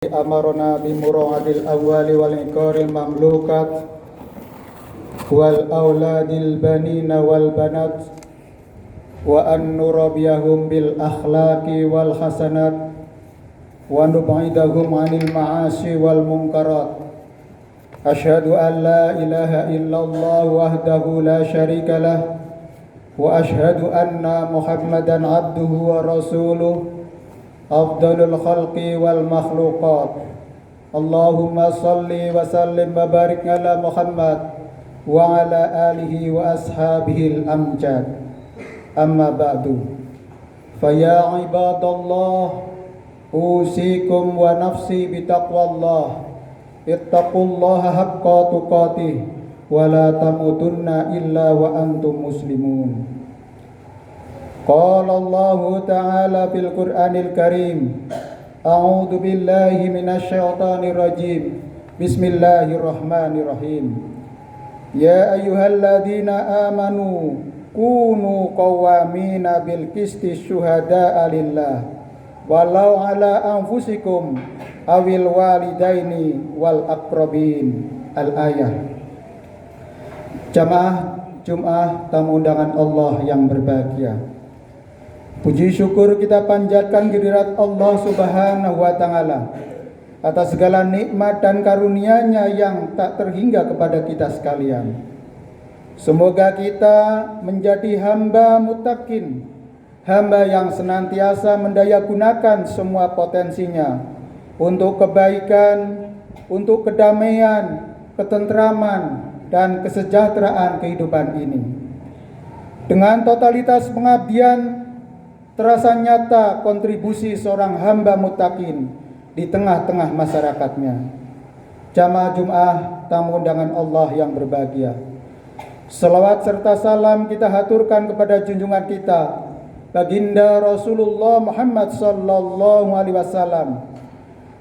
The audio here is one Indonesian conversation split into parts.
أمرنا بمراعاة الأموال والعقار المملوكات والأولاد البنين والبنات وأن نربيهم بالأخلاق والحسنات ونبعدهم عن المعاصي والمنكرات. أشهد أن لا إله إلا الله وحده لا شريك له وأشهد أن محمدا عبده ورسوله أفضل الخلق والمخلوقات. اللهم صل وسلم وبارك على محمد وعلى آله وأصحابه الأمجاد. أما بعد فيا عباد الله أوصيكم ونفسي بتقوى الله. اتقوا الله حق تقاته ولا تموتن إلا وأنتم مسلمون. قال الله تعالى في القرآن الكريم أعوذ بالله من الشيطان الرجيم بسم الله الرحمن الرحيم يا أيها الذين آمنوا كونوا قوامين بالقسط شهداء لله ولو على أنفسكم أو الوالدين والأقربين. Al-Ayah. Jamaah Jum'ah tamu undangan Allah yang berbahagia, puji syukur kita panjatkan kehadirat Allah Subhanahu wa Ta'ala atas segala nikmat dan karunia-Nya yang tak terhingga kepada kita sekalian. Semoga kita menjadi hamba muttaqin, hamba yang senantiasa mendayagunakan semua potensinya untuk kebaikan, untuk kedamaian, ketentraman, dan kesejahteraan kehidupan ini. Dengan totalitas pengabdian, terasa nyata kontribusi seorang hamba muttaqin di tengah-tengah masyarakatnya. Jamaah Jum'ah tamu undangan Allah yang berbahagia, selawat serta salam kita haturkan kepada junjungan kita Baginda Rasulullah Muhammad sallallahu alaihi wasallam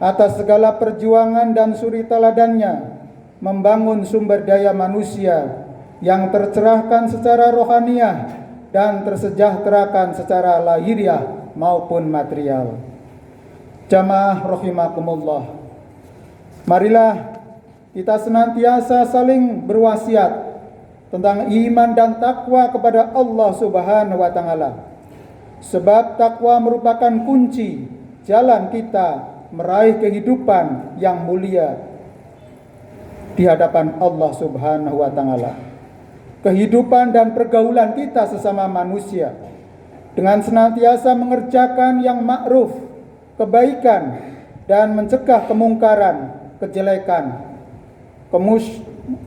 atas segala perjuangan dan suri teladannya membangun sumber daya manusia yang tercerahkan secara rohaniah dan tersejahterakan secara lahiriah maupun material. Jamaah rahimakumullah, marilah kita senantiasa saling berwasiat tentang iman dan takwa kepada Allah Subhanahu wa Ta'ala, sebab takwa merupakan kunci jalan kita meraih kehidupan yang mulia di hadapan Allah Subhanahu wa Ta'ala. Kehidupan dan pergaulan kita sesama manusia dengan senantiasa mengerjakan yang ma'ruf, kebaikan, dan mencegah kemungkaran, kejelekan,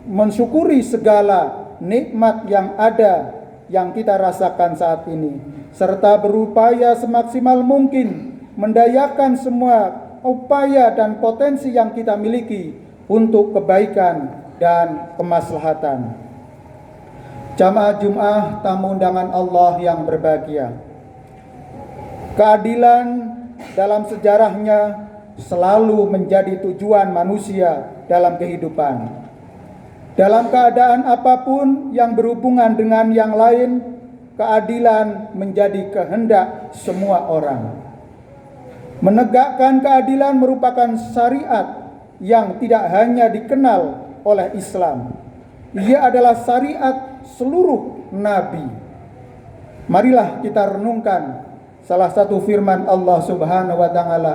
mensyukuri segala nikmat yang ada yang kita rasakan saat ini, serta berupaya semaksimal mungkin mendayakan semua upaya dan potensi yang kita miliki untuk kebaikan dan kemaslahatan. Jamaah Jum'ah tamu undangan Allah yang berbahagia, keadilan dalam sejarahnya selalu menjadi tujuan manusia dalam kehidupan. Dalam keadaan apapun yang berhubungan dengan yang lain, keadilan menjadi kehendak semua orang. Menegakkan keadilan merupakan syariat yang tidak hanya dikenal oleh Islam, ia adalah syariat seluruh nabi. Marilah kita renungkan salah satu firman Allah Subhanahu wa Ta'ala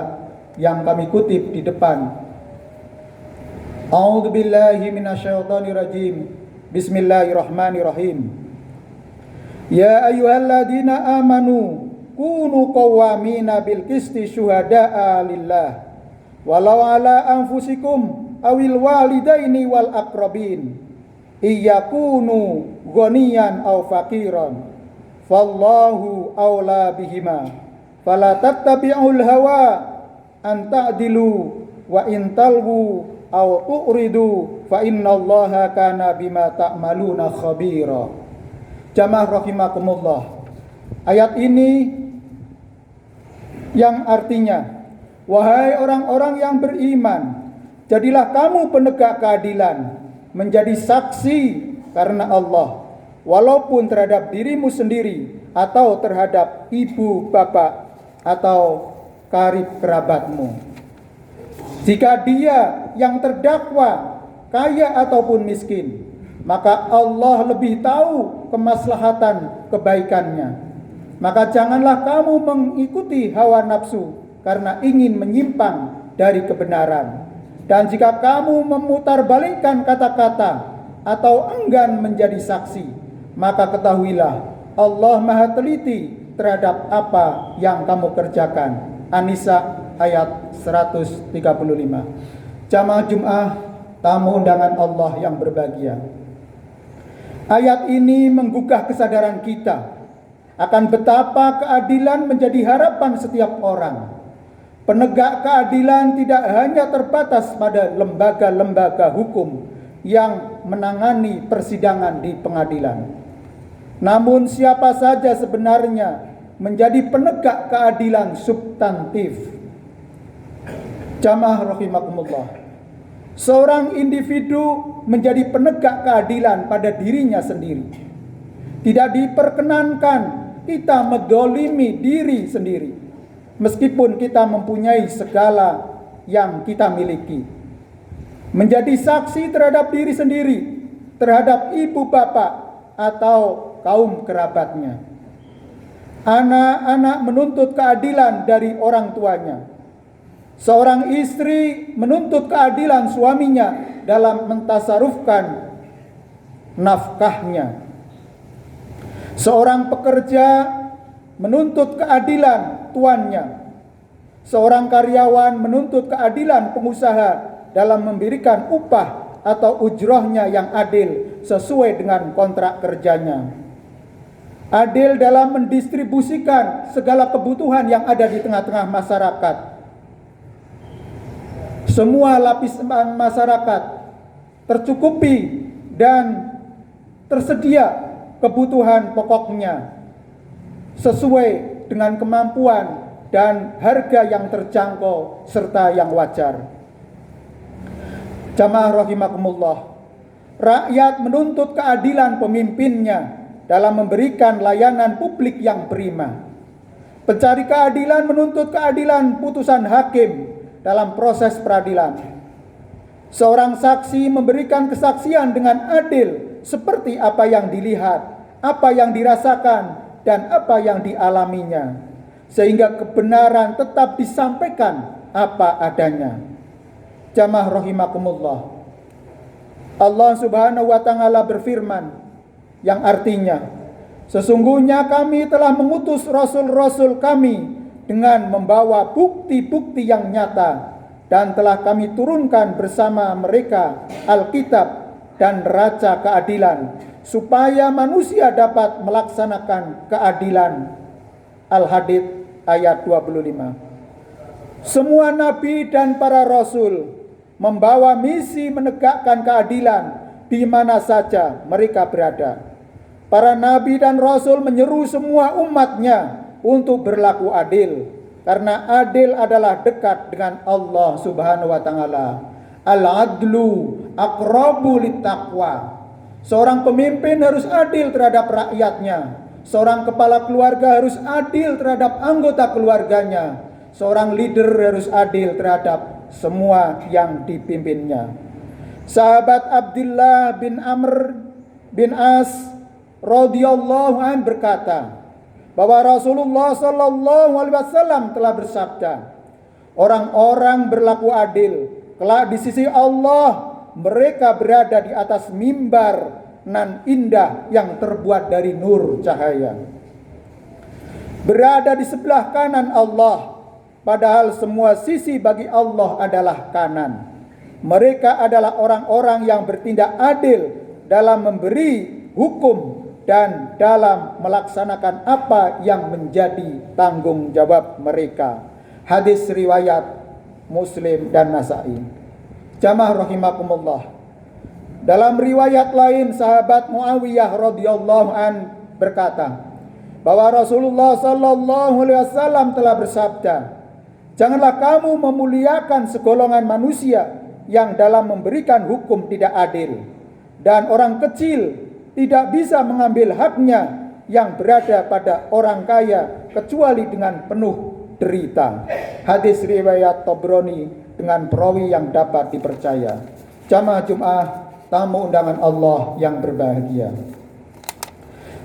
yang kami kutip di depan. A'udzu billahi minasyaitonir rajim. Bismillahirrahmanirrahim. Ya ayyuhalladzina amanu kunu qawwamina bil qisti syuhada'a lillah walau ala anfusikum awil walidaini wal aqrabin iyakunu ghaniyan aw faqiran fallahu aula bihima fala tattabi'ul hawa an ta'dilu wa in talwu aw tu'ridu fa innallaha kana bima ta'maluna khabira. Jamaah rahimakumullah, ayat ini yang artinya, wahai orang-orang yang beriman, jadilah kamu penegak keadilan, menjadi saksi karena Allah, walaupun terhadap dirimu sendiri atau terhadap ibu, bapak, atau karib kerabatmu. Jika dia yang terdakwa kaya ataupun miskin, maka Allah lebih tahu kemaslahatan kebaikannya. Maka janganlah kamu mengikuti hawa nafsu karena ingin menyimpang dari kebenaran. Dan jika kamu memutarbalikkan kata-kata atau enggan menjadi saksi, maka ketahuilah Allah Maha teliti terhadap apa yang kamu kerjakan. An-Nisa ayat 135. Jamaah Jum'ah, tamu undangan Allah yang berbahagia. Ayat ini menggugah kesadaran kita akan betapa keadilan menjadi harapan setiap orang. Penegak keadilan tidak hanya terbatas pada lembaga-lembaga hukum yang menangani persidangan di pengadilan. Namun siapa saja sebenarnya menjadi penegak keadilan substantif. Jamaah rahimakumullah. Seorang individu menjadi penegak keadilan pada dirinya sendiri. Tidak diperkenankan kita mendolimi diri sendiri, meskipun kita mempunyai segala yang kita miliki. Menjadi saksi terhadap diri sendiri, terhadap ibu bapak atau kaum kerabatnya. Anak-anak menuntut keadilan dari orang tuanya. Seorang istri menuntut keadilan suaminya dalam mentasarufkan nafkahnya. Seorang pekerja menuntut keadilan tuannya. Seorang karyawan menuntut keadilan pengusaha dalam memberikan upah atau ujrohnya yang adil sesuai dengan kontrak kerjanya. Adil dalam mendistribusikan segala kebutuhan yang ada di tengah-tengah masyarakat. Semua lapisan masyarakat tercukupi dan tersedia kebutuhan pokoknya sesuai dengan kemampuan dan harga yang terjangkau serta yang wajar. Jamaah rahimakumullah, rakyat menuntut keadilan pemimpinnya dalam memberikan layanan publik yang prima. Pencari keadilan menuntut keadilan putusan hakim dalam proses peradilan. Seorang saksi memberikan kesaksian dengan adil seperti apa yang dilihat, apa yang dirasakan, dan apa yang dialaminya, sehingga kebenaran tetap disampaikan apa adanya. Jamaah rahimakumullah, Allah Subhanahu wa taala berfirman yang artinya, sesungguhnya kami telah mengutus rasul-rasul kami dengan membawa bukti-bukti yang nyata, dan telah kami turunkan bersama mereka Alkitab dan neraca keadilan, supaya manusia dapat melaksanakan keadilan. Al-Hadid ayat 25. Semua nabi dan para rasul membawa misi menegakkan keadilan di mana saja mereka berada. Para nabi dan rasul menyeru semua umatnya untuk berlaku adil, karena adil adalah dekat dengan Allah Subhanahu wa taala. Al-adlu aqrabu littaqwa. Seorang pemimpin harus adil terhadap rakyatnya. Seorang kepala keluarga harus adil terhadap anggota keluarganya. Seorang leader harus adil terhadap semua yang dipimpinnya. Sahabat Abdullah bin Amr bin As radhiyallahu an berkata bahwa Rasulullah sallallahu alaihi wasallam telah bersabda, orang-orang berlaku adil kelak di sisi Allah, mereka berada di atas mimbar nan indah yang terbuat dari nur cahaya. Berada di sebelah kanan Allah, padahal semua sisi bagi Allah adalah kanan. Mereka adalah orang-orang yang bertindak adil dalam memberi hukum dan dalam melaksanakan apa yang menjadi tanggung jawab mereka. Hadis riwayat Muslim dan Nasa'i. Jamaah rahimakumullah. Dalam riwayat lain, sahabat Muawiyah radhiyallahu an berkata bahwa Rasulullah sallallahu alaihi wasallam telah bersabda, janganlah kamu memuliakan segolongan manusia yang dalam memberikan hukum tidak adil, dan orang kecil tidak bisa mengambil haknya yang berada pada orang kaya kecuali dengan penuh derita. Hadis riwayat Tabrani dengan perawi yang dapat dipercaya. Jamaah Jumat, tamu undangan Allah yang berbahagia.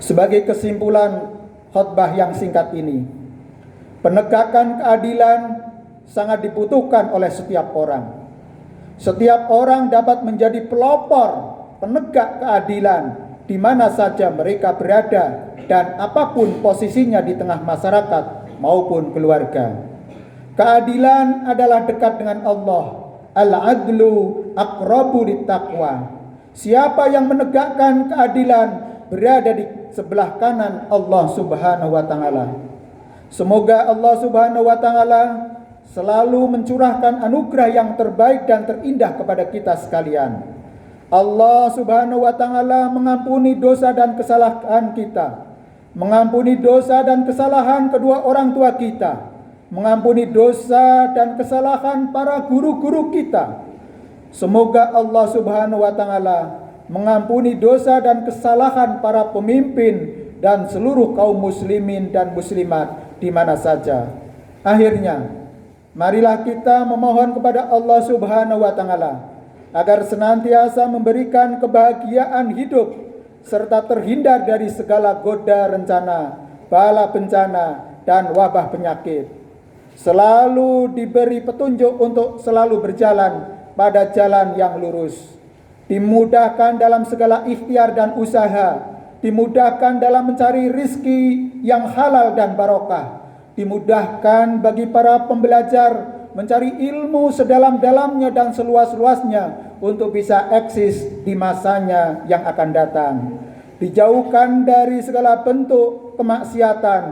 Sebagai kesimpulan khutbah yang singkat ini, penegakan keadilan sangat dibutuhkan oleh setiap orang. Setiap orang dapat menjadi pelopor penegak keadilan di mana saja mereka berada dan apapun posisinya di tengah masyarakat maupun keluarga. Keadilan adalah dekat dengan Allah. Al-adlu aqrabu littaqwa. Siapa yang menegakkan keadilan berada di sebelah kanan Allah Subhanahu wa taala. Semoga Allah Subhanahu wa taala selalu mencurahkan anugerah yang terbaik dan terindah kepada kita sekalian. Allah Subhanahu wa taala mengampuni dosa dan kesalahan kita, mengampuni dosa dan kesalahan kedua orang tua kita, mengampuni dosa dan kesalahan para guru-guru kita. Semoga Allah Subhanahu wa taala mengampuni dosa dan kesalahan para pemimpin dan seluruh kaum muslimin dan muslimat di mana saja. Akhirnya, marilah kita memohon kepada Allah Subhanahu wa taala agar senantiasa memberikan kebahagiaan hidup serta terhindar dari segala goda rencana, bala bencana, dan wabah penyakit. Selalu diberi petunjuk untuk selalu berjalan pada jalan yang lurus. Dimudahkan dalam segala ikhtiar dan usaha. Dimudahkan dalam mencari rizki yang halal dan barokah. Dimudahkan bagi para pembelajar mencari ilmu sedalam-dalamnya dan seluas-luasnya untuk bisa eksis di masanya yang akan datang. Dijauhkan dari segala bentuk kemaksiatan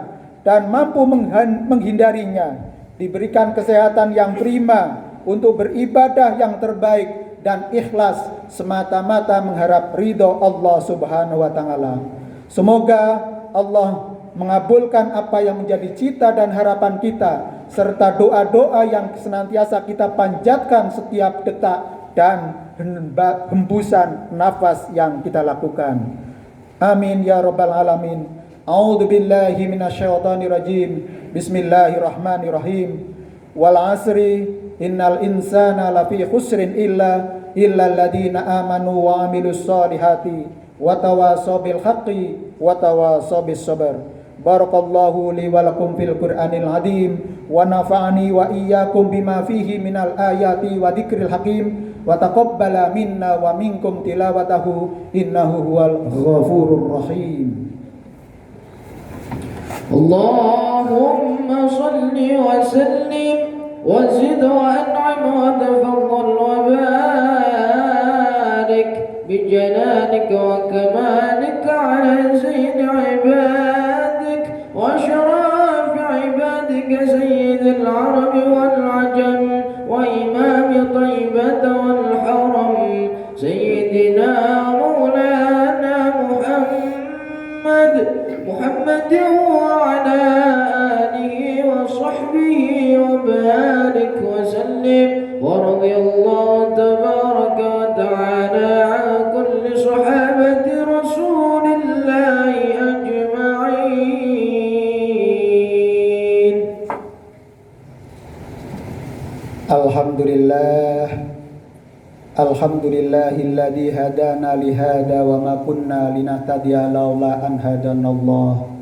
dan mampu menghindarinya. Diberikan kesehatan yang prima untuk beribadah yang terbaik dan ikhlas semata-mata mengharap ridho Allah Subhanahu wa taala. Semoga Allah mengabulkan apa yang menjadi cita dan harapan kita serta doa-doa yang senantiasa kita panjatkan setiap detak dan hembusan nafas yang kita lakukan. Amin ya rabbal alamin. A'udzu billahi minasyaitonir rajim. Bismillahirrahmanirrahim. Wal 'asri innal insana lafi khusrin illa alladziina amanu wa 'amilus shalihati wa tawashaw bil haqqi wa tawashaw bis sabr. Barakallahu li wa lakum fil Qur'anil azim wa nafa'ani wa iyyakum bima fihi minal ayati wa dzikril hakim wa taqabbala minna wa minkum tilawatahu innahu huwal ghafurur rahim. Allahumma salli wa sallim wa zid wa an'im wa tafaddal wa barik bi jalanika wa kamalika ala sayyidi ibadik wa syarafi ibadika sayyidil arabi wal ajam wa imami taibata wal haram sayyidina maulana Muhammad wa ala alihi wa sahbihi wa barik wa sallim wa radiyallahu tabaraka wa ta'ala an kulli sahabati rasulillahi ajma'in. Alhamdulillahilladzi hadana lihada wa ma kunna linahtadiya laula an hadanallah.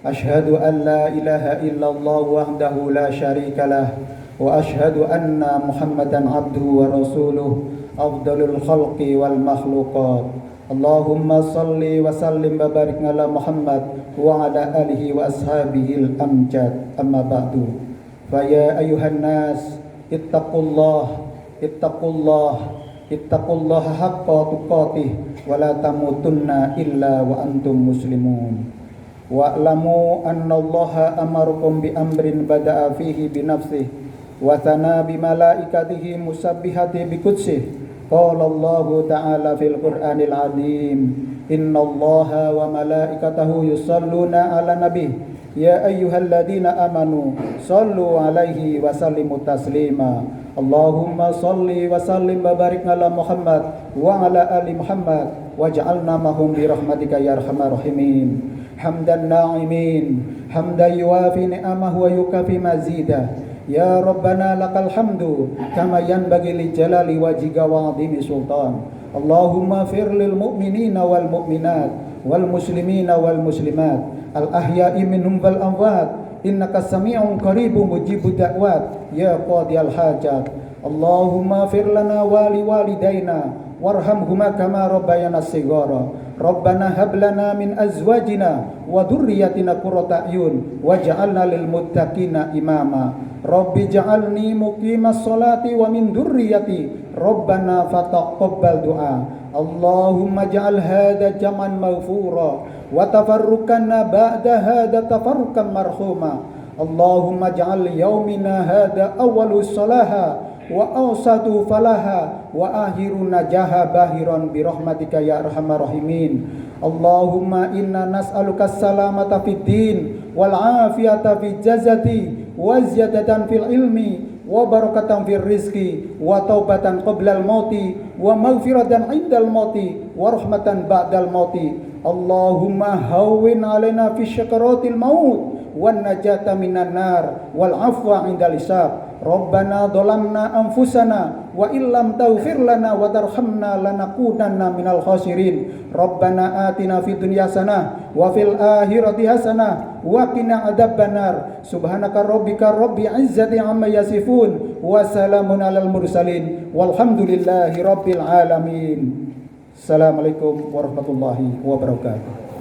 Asyhadu an la ilaha illallah wahdahu la syarikalah wa asyhadu anna Muhammadan abduhu wa rasuluh afdalul khalqi wal makhluqat. Allahumma salli wa sallim wa barik ala Muhammad wa ala alihi wa ashabihil amjad. Amma ba'du. Fa ya ayuhan nas ittaqullaha haqqa tuqatih wa la tamutunna illa wa antum muslimun. Wa'lamu annallaha amarukum bi amrin bada'a fihi bi nafsihi wa thana bi malaikatihi musabbihati bi qudsih. Qala Allahu ta'ala fil Qur'anil azim, innallaha wa malaikatahu yusalluna 'alan nabi ya ayyuhalladzina amanu sallu 'alaihi wa sallimu taslima. Allahumma salli wa sallim wa barik ala Muhammad wa ala ali Muhammad waj'alna mahum bi rahmatika ya arhamar rahimin. Hamdan na'imin hamdan yuwafi ni'amahu wa yukafi mazidah Ya Rabbana lakal hamdu kama yanbaghi li jalali wajhika wa 'azimi sultan. Allahumma fir lil mu'minina wal mu'minat wal muslimina wal muslimat al ahya'i minhum wal amwat innaka sami'un qaribun mujibud da'wat ya qadiyal hajat. Allahumma fir lana wa li walidaina warhamhuma kama rabbayana shighara. Rabbana hab lana min azwajina wa dhurriyyatina qurrata a'yun waj'alna lil muttaqina imama. Rabbi ja'alni muqimas sholati wa min dhurriyyati Rabbana fataqabbal du'a. Allahumma ja'al hadha jam'an maghfura wa tafarruqanna ba'da hadha tafarruqan marhuma. Allahumma ja'al yaumina hadha awwalus salaha wa awsatu falaha wa akhiru najaha bahiran bi rahmatika ya arhamar rahimin. Allahumma inna nas'aluka salamata fid din wal afiyata fil jazati wa ziyadatan fil ilmi wa barakatan fil rizqi wa taubatan qablal mauti wa maghfiratan indal mauti wa rahmatan ba'dal mauti. Allahumma hawwin alaina fi syakaratil maut wan najata minan nar wal afwa indal hisab. Rabbana dhalamna anfusana wa illam taghfir lana wa tarhamna lanakunanna minal khasirin. Rabbana atina fid dunya hasanah wa fil akhirati hasanah wa qina adzabannar. Subhanaka rabbika rabbil izzati amma yasifun wa salamun alal mursalin walhamdulillahi rabbil alamin. Assalamualaikum warahmatullahi wabarakatuh.